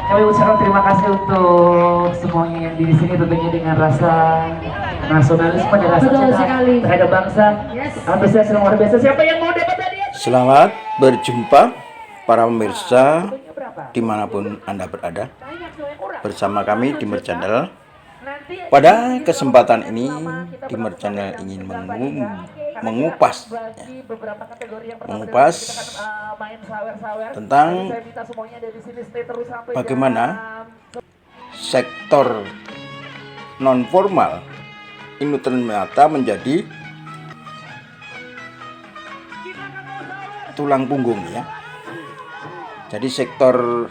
Kami ucapkan terima kasih untuk semuanya yang di sini tentunya dengan rasa nasionalisme dan rasa Betul cinta sekali. terhadap bangsa. Antusias yang luar biasa. Siapa yang mau dapat hadiah? Selamat berjumpa para pemirsa dimanapun Anda berada bersama kami di Merchannel. Pada kesempatan ini di Merchannel ingin mengupas tentang bagaimana sektor non formal ini ternyata menjadi tulang punggung ya. Jadi sektor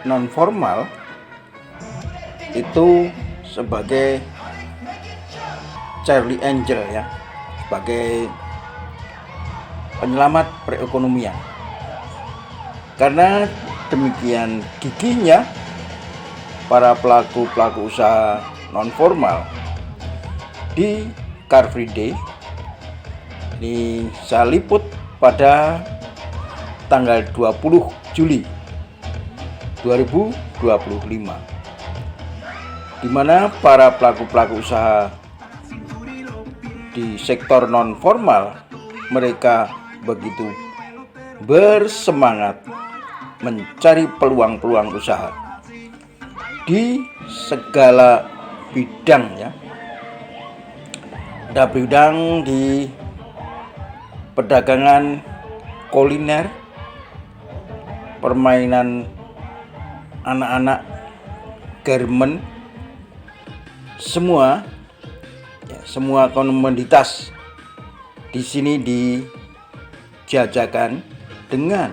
non formal itu sebagai Charlie Angel ya, sebagai penyelamat perekonomian. Karena demikian gigihnya para pelaku usaha non formal di Car Free Day ini saya liput pada tanggal 20 Juli 2025, di mana para pelaku usaha di sektor non formal mereka begitu bersemangat mencari peluang usaha di segala bidang ya. Ada bidang di perdagangan kuliner, permainan anak-anak, garment, semua komoditas di sini dijajakan dengan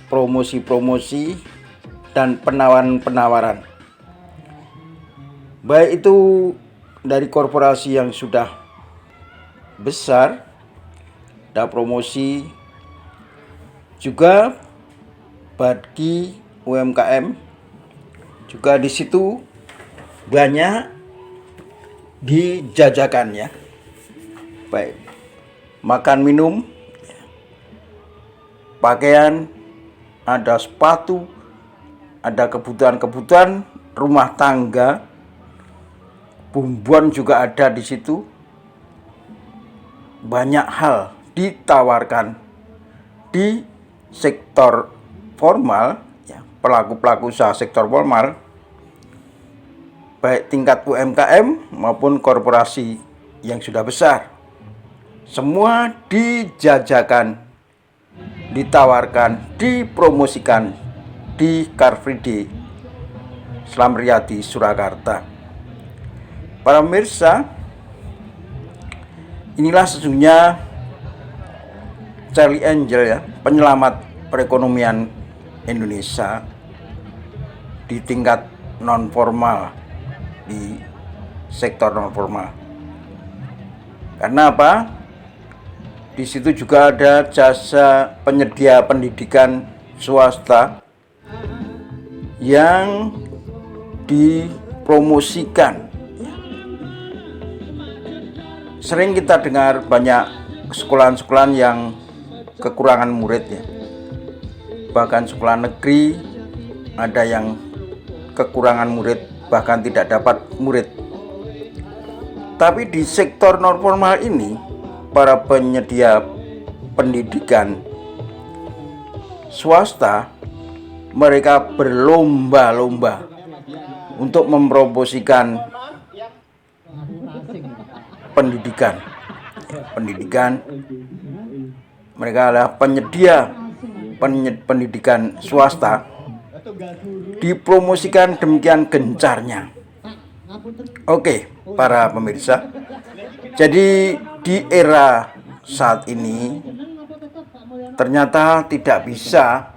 promosi dan penawaran baik itu dari korporasi yang sudah besar, ada promosi juga bagi UMKM, juga di situ banyak dijajakan ya, baik makan minum, pakaian, ada sepatu, ada kebutuhan rumah tangga, bumbuan juga ada di situ. Banyak hal ditawarkan di sektor formal ya, pelaku usaha sektor formal baik tingkat UMKM maupun korporasi yang sudah besar, semua dijajakan, ditawarkan, dipromosikan di Car Free Day Slam Riyadi Surakarta. Para pemirsa, inilah sesungguhnya Charlie Angel ya, penyelamat perekonomian Indonesia di tingkat non formal, di sektor non formal. Karena apa? Di situ juga ada jasa penyedia pendidikan swasta yang dipromosikan. Sering kita dengar banyak sekolahan-sekolahan yang kekurangan murid ya. Bahkan sekolah negeri ada yang kekurangan murid, bahkan tidak dapat murid. Tapi di sektor non formal ini, para penyedia pendidikan swasta mereka berlomba-lomba untuk mempromosikan pendidikan. Mereka adalah penyedia pendidikan swasta, dipromosikan demikian gencarnya. Oke, para pemirsa, jadi di era saat ini ternyata tidak bisa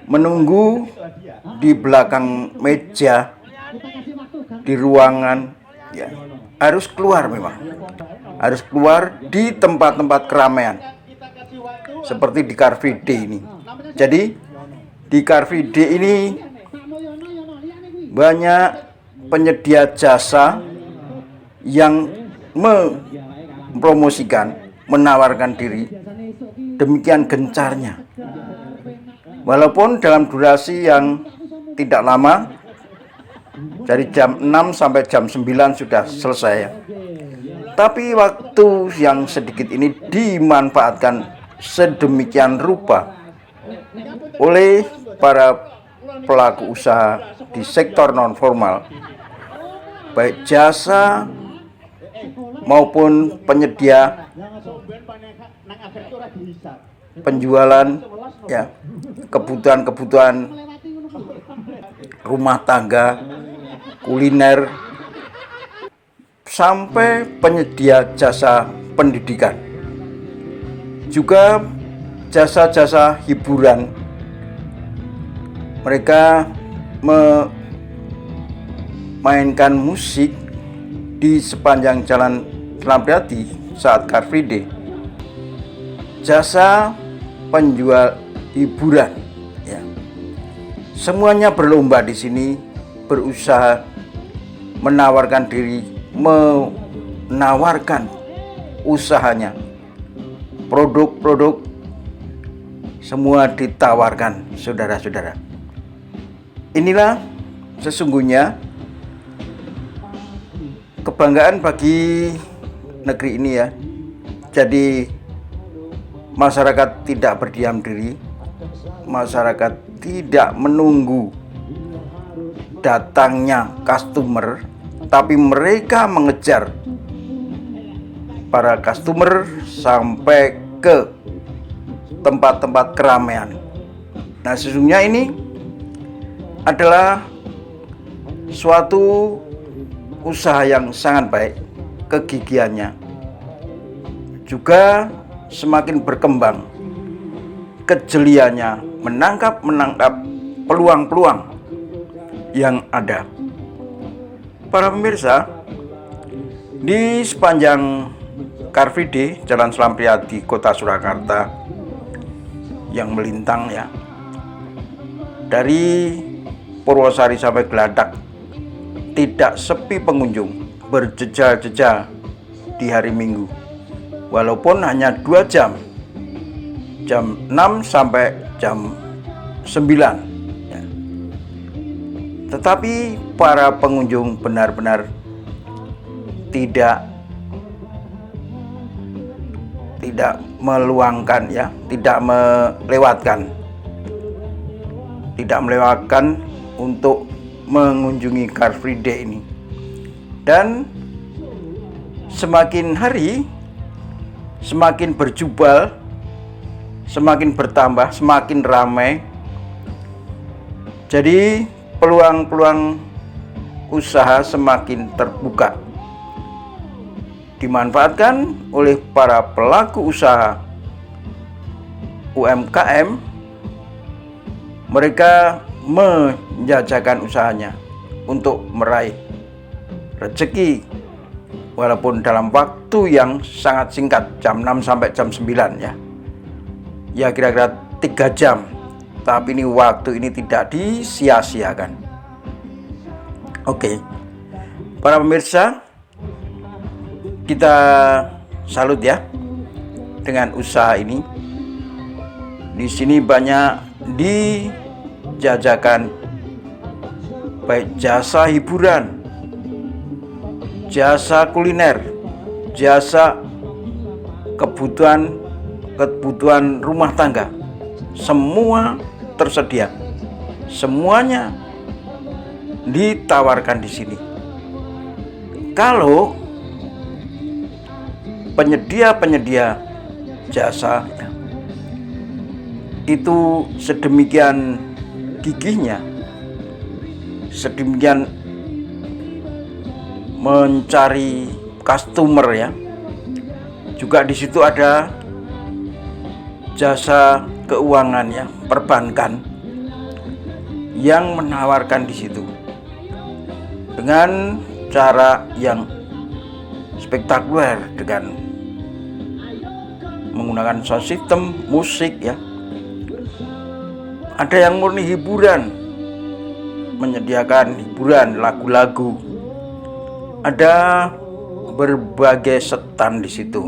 menunggu di belakang meja di ruangan ya, harus keluar, memang harus keluar di tempat-tempat keramaian seperti di Car Free Day ini. Jadi di Car Free Day ini banyak penyedia jasa yang mempromosikan, menawarkan diri demikian gencarnya. Walaupun dalam durasi yang tidak lama, dari jam 6 sampai jam 9 sudah selesai ya. Tapi waktu yang sedikit ini dimanfaatkan sedemikian rupa oleh para pelaku usaha di sektor non formal, baik jasa maupun penyedia penjualan ya, kebutuhan rumah tangga, kuliner, sampai penyedia jasa pendidikan, juga jasa-jasa hiburan. Mereka memainkan musik di sepanjang jalan Slampriati saat Car Free Day. Jasa penjual hiburan ya. Semuanya berlomba di sini, berusaha menawarkan diri, menawarkan usahanya. Produk-produk semua ditawarkan, saudara-saudara. Inilah sesungguhnya kebanggaan bagi negeri ini ya. Jadi masyarakat tidak berdiam diri, masyarakat tidak menunggu datangnya customer, tapi mereka mengejar para customer sampai ke tempat-tempat keramaian. Nah, sesungguhnya ini adalah suatu usaha yang sangat baik, kegigihannya juga semakin berkembang, kejeliannya menangkap peluang-peluang yang ada. Para pemirsa, di sepanjang Car Free Day Jalan Slampriati Kota Surakarta yang melintang ya, dari Purwosari sampai Geladak, tidak sepi pengunjung, berjejal-jejal di hari Minggu. Walaupun hanya 2 jam, jam 6 sampai jam 9 ya. Tetapi para pengunjung benar-benar tidak meluangkan ya, tidak melewatkan untuk mengunjungi Car Free Day ini. Dan semakin hari semakin berjubel, semakin bertambah, semakin ramai. Jadi peluang-peluang usaha semakin terbuka, dimanfaatkan oleh para pelaku usaha UMKM. Mereka menjajakan usahanya untuk meraih rezeki, walaupun dalam waktu yang sangat singkat, jam 6 sampai jam 9 ya. Ya kira-kira 3 jam. Tapi ini waktu ini tidak disia-siakan. Oke. Para pemirsa, kita salut ya dengan usaha ini. Di sini banyak dijajakan baik jasa hiburan, jasa kuliner, jasa kebutuhan rumah tangga. Semua tersedia. Semuanya ditawarkan di sini. Kalau penyedia jasa itu sedemikian gigihnya, sedemikian mencari customer ya. Juga di situ ada jasa keuangan ya, perbankan yang menawarkan di situ dengan cara yang spektakuler, dengan menggunakan sound system, musik ya. Ada yang murni hiburan, menyediakan hiburan, lagu-lagu. Ada berbagai setan di situ.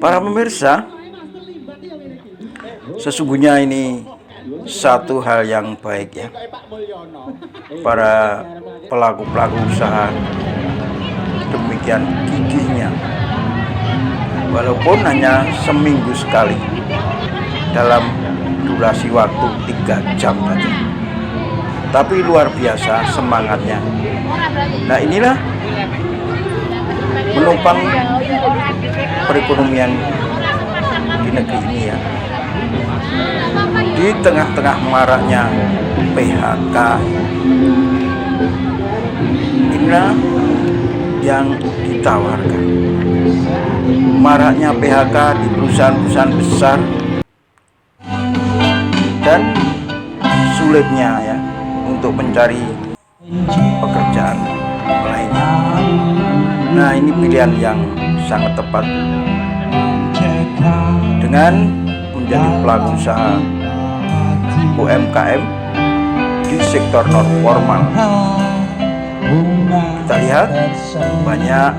Para pemirsa, sesungguhnya ini satu hal yang baik ya. Para pelaku-pelaku usaha demikian gigihnya, walaupun hanya seminggu sekali dalam durasi waktu 3 jam saja, tapi luar biasa semangatnya. Nah, inilah menopang perekonomian di negeri ini ya, di tengah-tengah maraknya PHK. Inilah yang ditawarkan, maraknya PHK di perusahaan-perusahaan besar dan sulitnya ya untuk mencari pekerjaan lainnya. Nah, ini pilihan yang sangat tepat dengan menjadi pelaku usaha UMKM di sektor non formal. Kita lihat banyak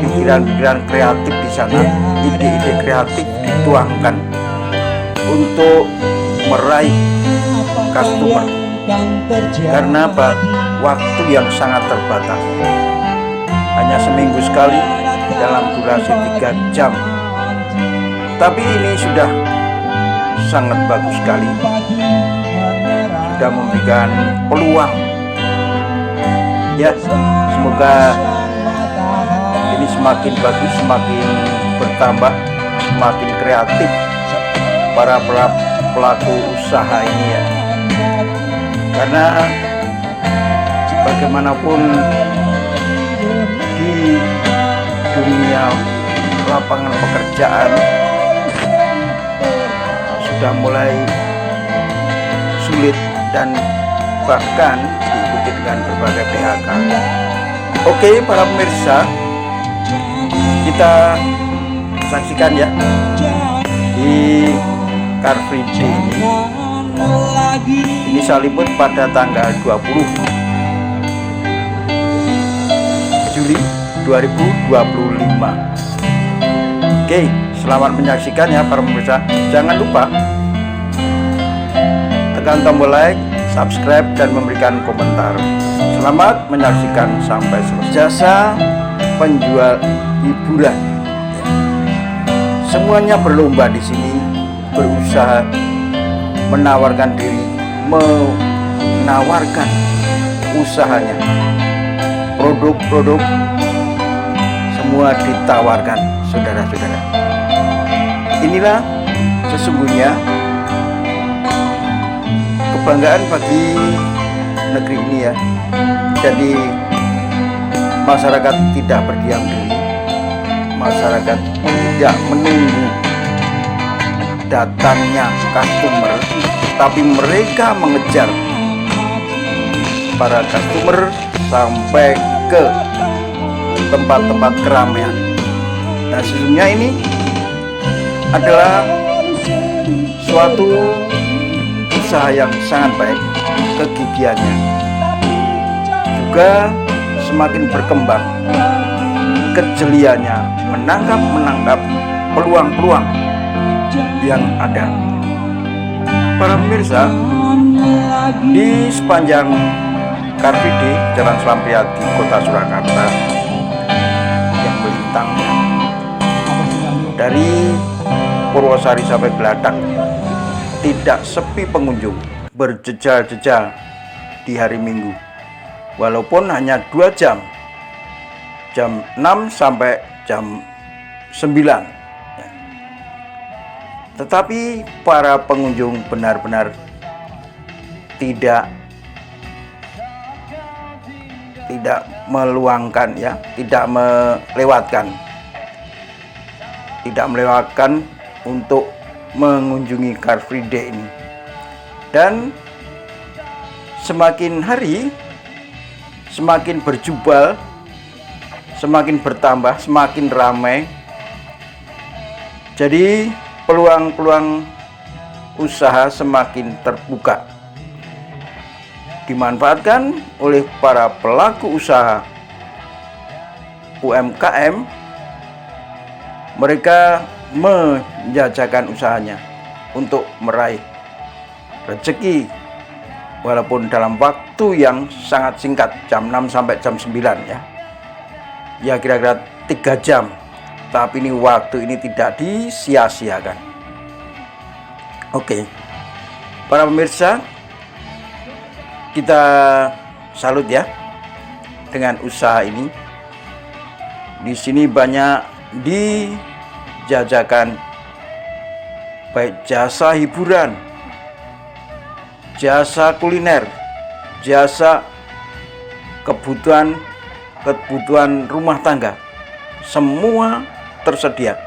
pikiran-pikiran kreatif di sana, ide-ide kreatif dituangkan untuk meraih customer. Karena apa? Waktu yang sangat terbatas, hanya seminggu sekali dalam durasi 3 jam. Tapi ini sudah sangat bagus sekali, sudah memberikan peluang ya. Semoga ini semakin bagus, semakin bertambah, semakin kreatif para pelaku usaha ini ya. Karena bagaimanapun di dunia lapangan pekerjaan sudah mulai sulit dan bahkan diikuti dengan berbagai PHK. Oke, para pemirsa, kita saksikan ya di Car Free Day ini saya liput pada tanggal 20 Juli 2025. Oke, selamat menyaksikan ya para pemirsa. Jangan lupa tekan tombol like, subscribe, dan memberikan komentar. Selamat menyaksikan sampai selesai. Jasa penjual hiburan, semuanya berlomba di sini, berusaha menawarkan diri, menawarkan usahanya, produk-produk semua ditawarkan, saudara-saudara. Inilah sesungguhnya kebanggaan bagi negeri ini ya. Jadi masyarakat tidak berdiam diri, masyarakat tidak menunggu datangnya customer, tapi mereka mengejar para customer sampai ke tempat-tempat keramaian. Nah, sesungguhnya ini adalah suatu usaha yang sangat baik, kegigihannya juga semakin berkembang, kejeliannya menangkap peluang-peluang yang ada. Para pemirsa, di sepanjang Car Free Day Jalan Slampriati, Kota Surakarta yang melintang dari Purwosari sampai Geladak, tidak sepi pengunjung, berjejal-jejal di hari Minggu, walaupun hanya 2 jam, jam 6 sampai jam 9. Tetapi para pengunjung benar-benar tidak meluangkan ya, tidak melewatkan untuk mengunjungi Car Free Day ini. Dan semakin hari semakin berjubel, semakin bertambah, semakin ramai. Jadi peluang-peluang usaha semakin terbuka, dimanfaatkan oleh para pelaku usaha UMKM. Mereka menjajakan usahanya untuk meraih rezeki walaupun dalam waktu yang sangat singkat, jam 6 sampai jam 9 ya. Ya kira-kira 3 jam. Tapi ini waktu ini tidak disia-siakan. Oke. Para pemirsa, kita salut ya dengan usaha ini. Di sini banyak dijajakan baik jasa hiburan, jasa kuliner, jasa kebutuhan rumah tangga, semua tersedia.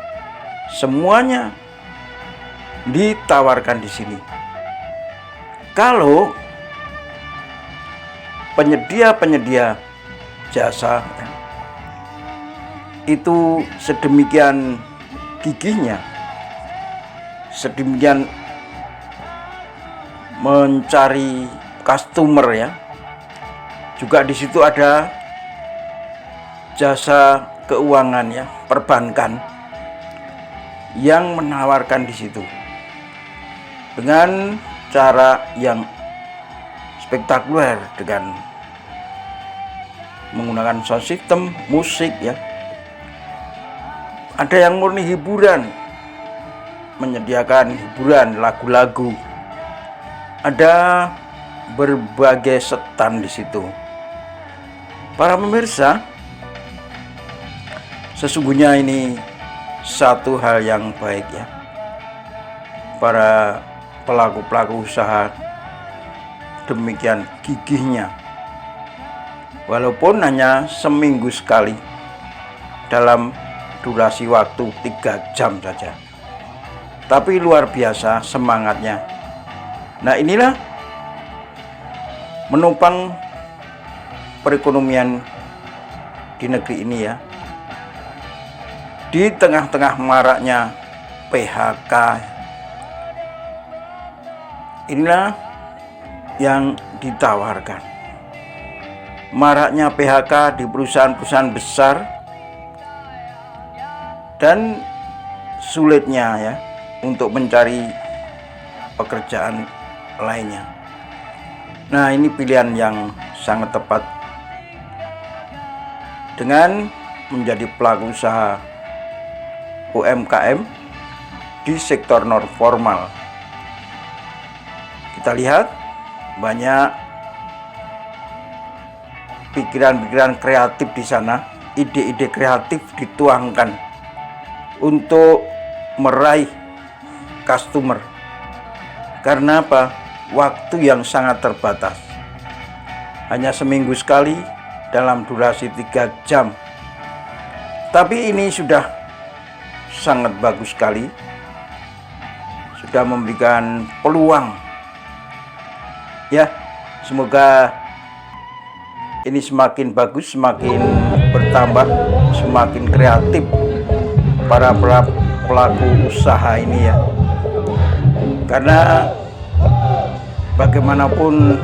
Semuanya ditawarkan di sini. Kalau penyedia jasa itu sedemikian gigihnya, sedemikian mencari customer ya. Juga di situ ada jasa keuangan ya, perbankan yang menawarkan di situ dengan cara yang spektakuler, dengan menggunakan sound system, musik ya. Ada yang murni hiburan, menyediakan hiburan, lagu-lagu. Ada berbagai setan di situ. Para pemirsa, sesungguhnya ini satu hal yang baik ya. Para pelaku-pelaku usaha demikian gigihnya, walaupun hanya seminggu sekali dalam durasi waktu 3 jam saja, tapi luar biasa semangatnya. Nah, inilah menopang perekonomian di negeri ini ya, di tengah-tengah maraknya PHK. Inilah yang ditawarkan. Maraknya PHK di perusahaan-perusahaan besar dan sulitnya ya untuk mencari pekerjaan lainnya. Nah, ini pilihan yang sangat tepat dengan menjadi pelaku usaha UMKM di sektor non formal. Kita lihat banyak pikiran-pikiran kreatif di sana, ide-ide kreatif dituangkan untuk meraih customer. Karena apa? Waktu yang sangat terbatas, hanya seminggu sekali dalam durasi 3 jam. Tapi ini sudah sangat bagus sekali, sudah memberikan peluang ya. Semoga ini semakin bagus, semakin bertambah, semakin kreatif para pelaku usaha ini ya. Karena bagaimanapun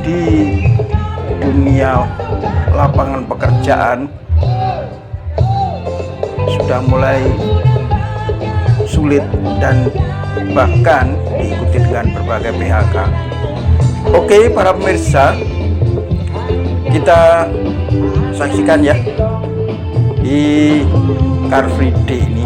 di dunia lapangan pekerjaan sudah mulai sulit dan bahkan diikuti dengan berbagai PHK. Oke, para pemirsa, kita saksikan ya di Car Free Day ini